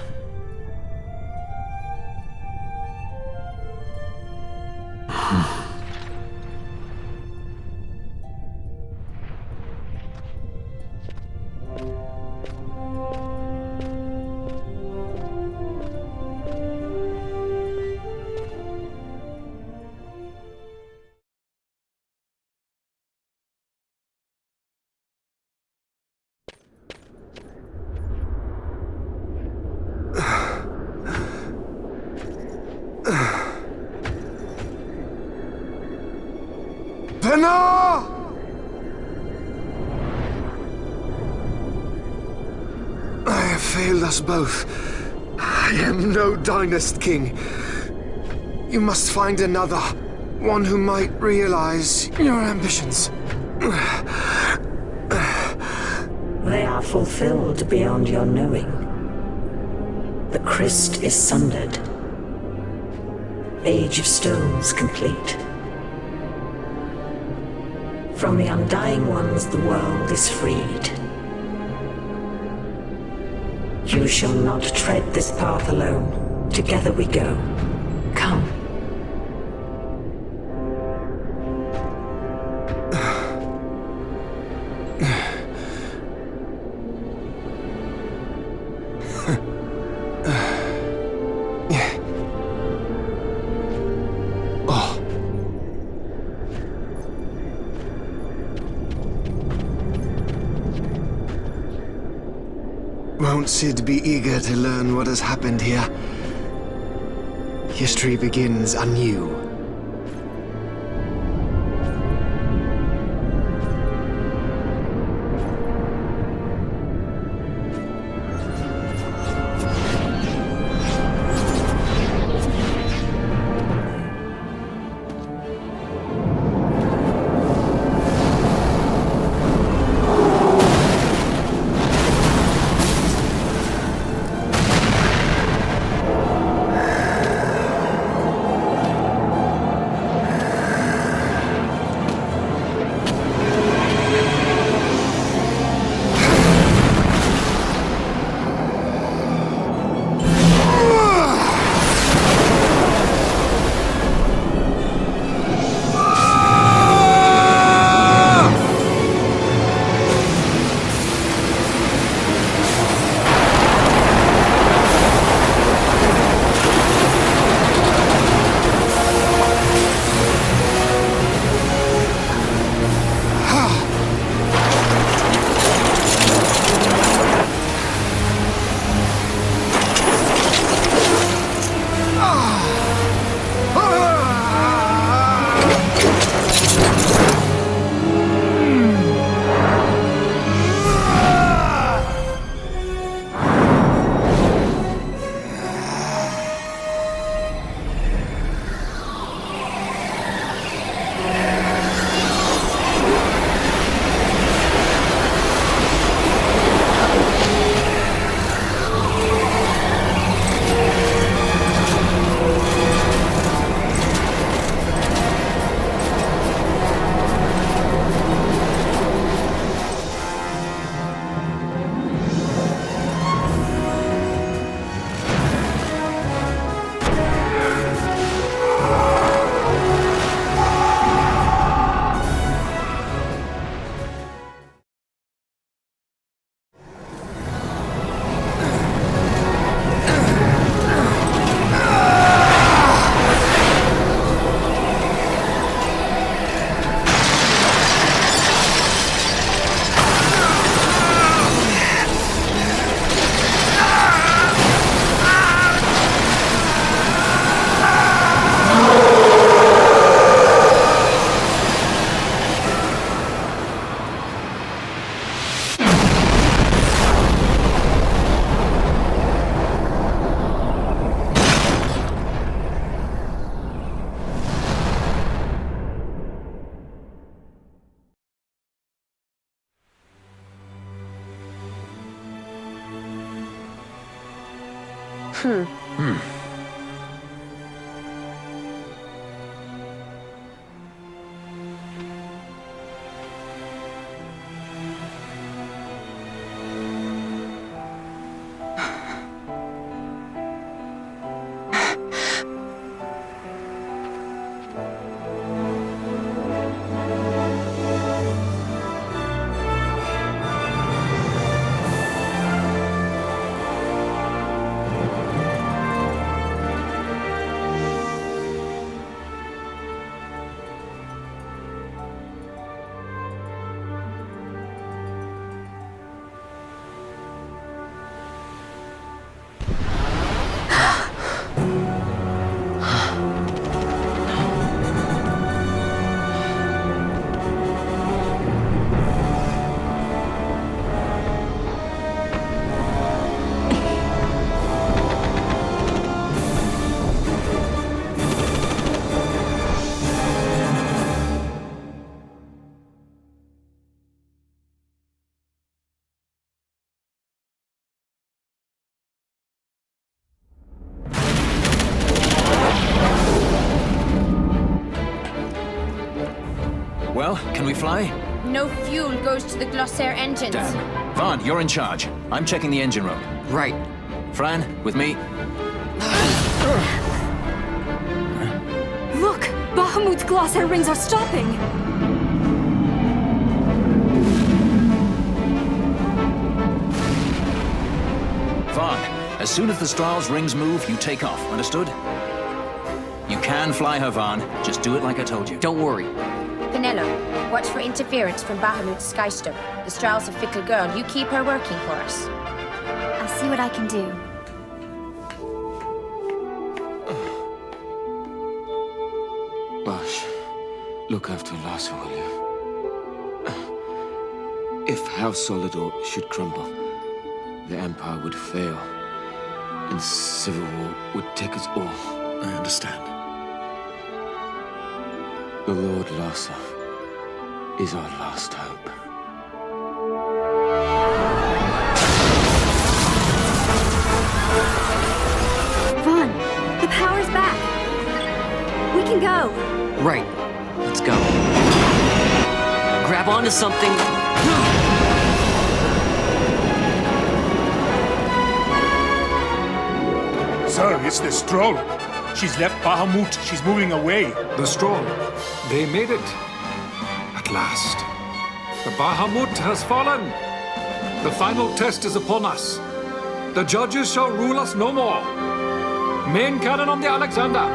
Venna! I have failed us both. I am no dynast king. You must find another, one who might realize your ambitions. They are fulfilled beyond your knowing. The Christ is sundered. Age of Stones complete. From the Undying Ones the world is freed. You shall not tread this path alone. Together we go. Come. Won't Cid be eager to learn what has happened here? History begins anew. Well, can we fly? No fuel goes to the Glossair engines. Damn. Vaan, you're in charge. I'm checking the engine room. Right. Fran, with me? Look! Bahamut's Glossair rings are stopping! Vaan, as soon as the Strahls' rings move, you take off. Understood? You can fly her, Vaan. Just do it like I told you. Don't worry. Penelo, watch for interference from Bahamut's Skystone. The Strahls a fickle girl. You keep her working for us. I'll see what I can do. Ashe, look after Larsa, will you? If House Solidor should crumble, the Empire would fail, and civil war would take us all. I understand. The Lord Larsa is our last hope. Vaan, the power's back. We can go. Right. Let's go. Grab onto something. Sir, it's the Stroll. She's left Bahamut. She's moving away. The Stroll. They made it. At last. The Bahamut has fallen. The final test is upon us. The judges shall rule us no more. Main cannon on the Alexander.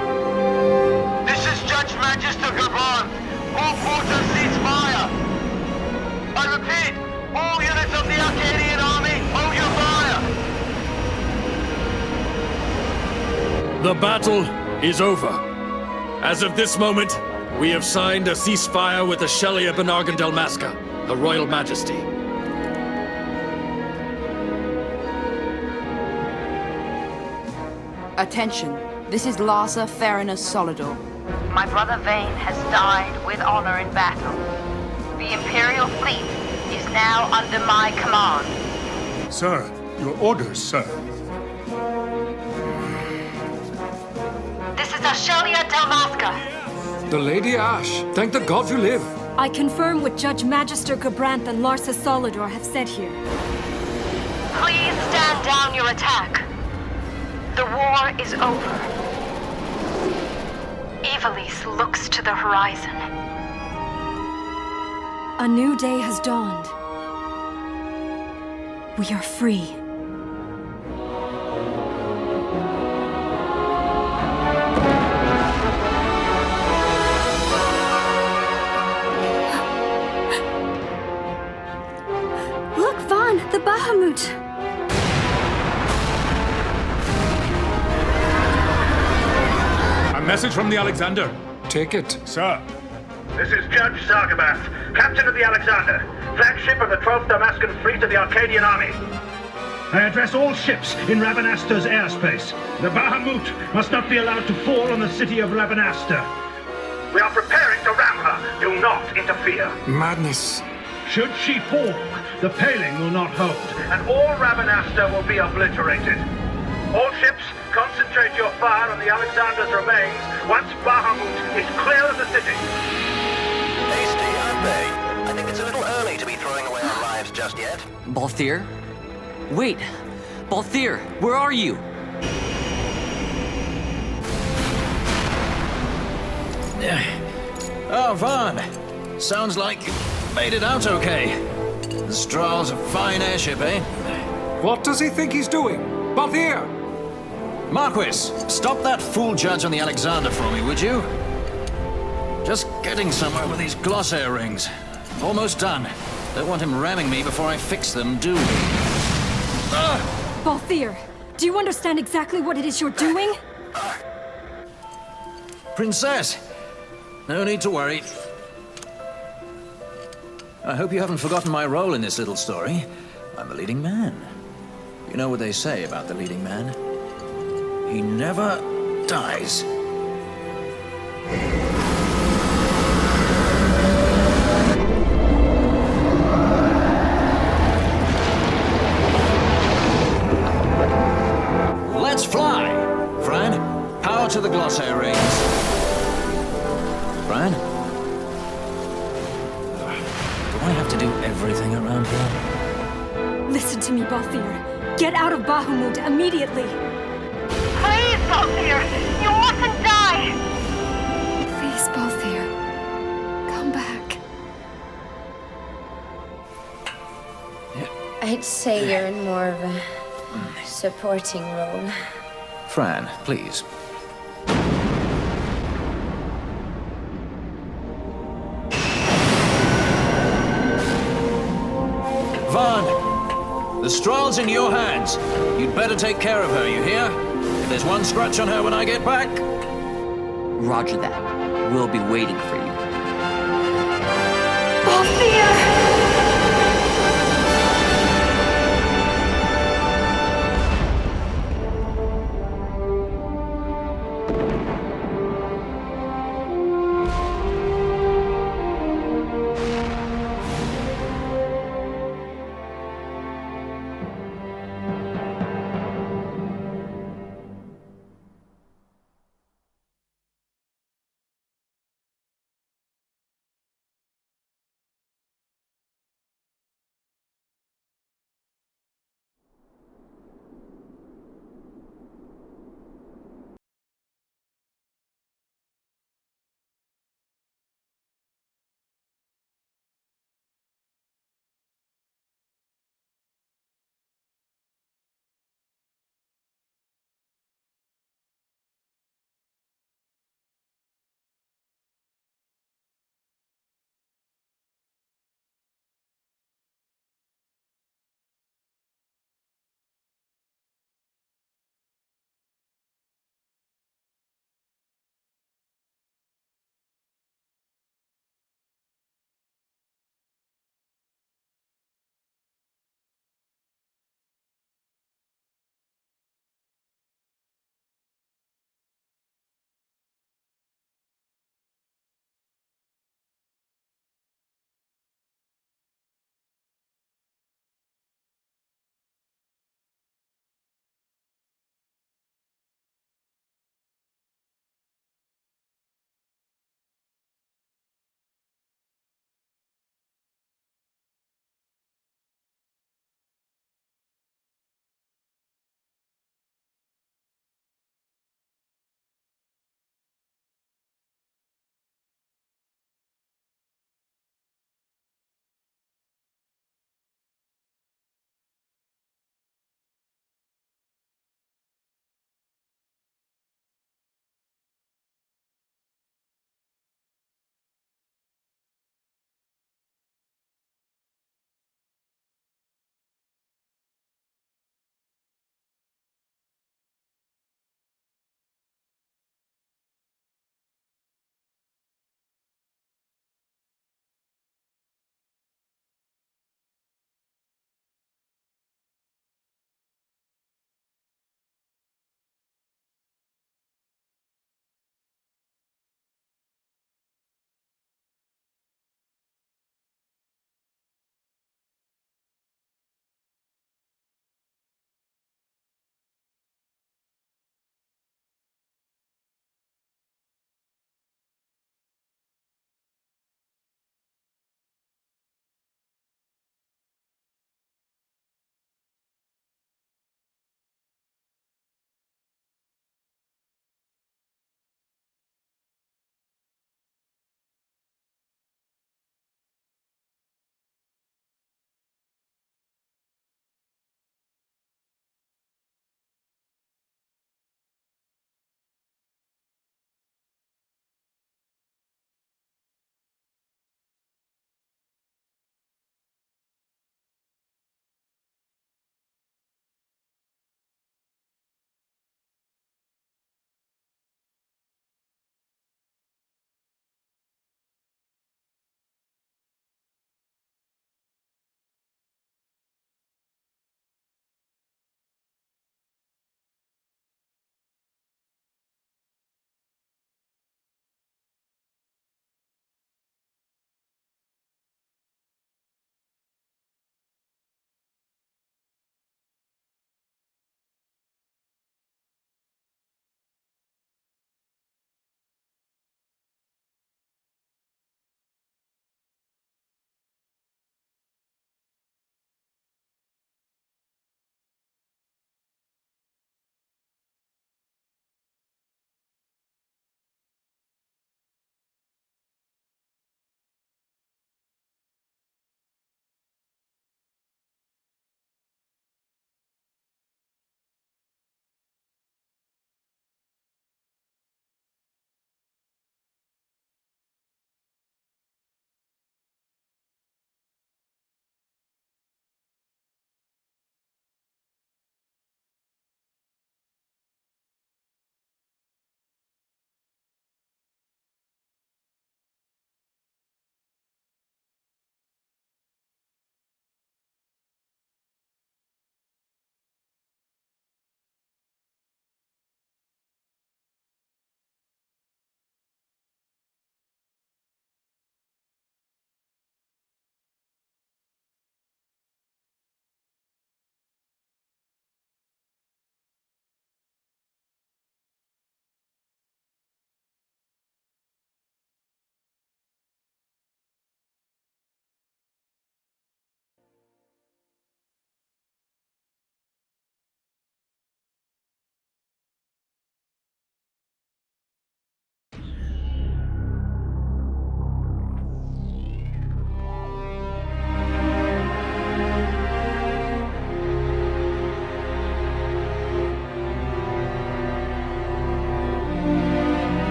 This is Judge Magister Gabon. All forces cease fire. I repeat, all units of the Archadian army, hold your fire. The battle is over. As of this moment, we have signed a ceasefire with the Shelia Benargan Dalmasca, the Royal Majesty. Attention, this is Larsa Farinus Solidor. My brother Vaan has died with honor in battle. The Imperial fleet is now under my command. Sir, your orders, sir. This is Archadia Dalmasca. The Lady Ashe. Thank the gods you live. I confirm what Judge Magister Gabranth and Larsa Solidor have said here. Please stand down your attack. The war is over. Ivalice looks to the horizon. A new day has dawned. We are free. Look, Vaan, the Bahamut! A message from the Alexander. Take it. Sir. This is Judge Sargabath, captain of the Alexander, flagship of the 12th Damascan fleet of the Archadian army. I address all ships in Rabanaster's airspace. The Bahamut must not be allowed to fall on the city of Rabanaster. We are preparing to ram her. Do not interfere. Madness. Should she fall, the paling will not hold, and all Rabanaster will be obliterated. All ships, concentrate your fire on the Alexander's remains once Bahamut is clear of the city. Hasty, aren't they? I think it's a little early to be throwing away our lives just yet. Balthier? Wait! Balthier, where are you? Oh, Vaan. Sounds like you made it out okay. The Stral's a fine airship, eh? What does he think he's doing? Balthier! Marquis, stop that fool judge on the Alexander for me, would you? Just getting somewhere with these glossair rings. Almost done. Don't want him ramming me before I fix them, do we? Balthier, do you understand exactly what it is you're doing? Princess! No need to worry. I hope you haven't forgotten my role in this little story. I'm a leading man. You know what they say about the leading man? He never dies. Let's fly! Fran, power to the glossair rings. Fran? Do I have to do everything around here? Listen to me, Balthier. Get out of Bahamut immediately. Please, Balthier! You mustn't die! Please, Balthier. Come back. I'd say you're in more of a supporting role. Fran, please. Vaan! The Stral's in your hands. You'd better take care of her, you hear? If there's one scratch on her when I get back... Roger that. We'll be waiting for you. Balthier!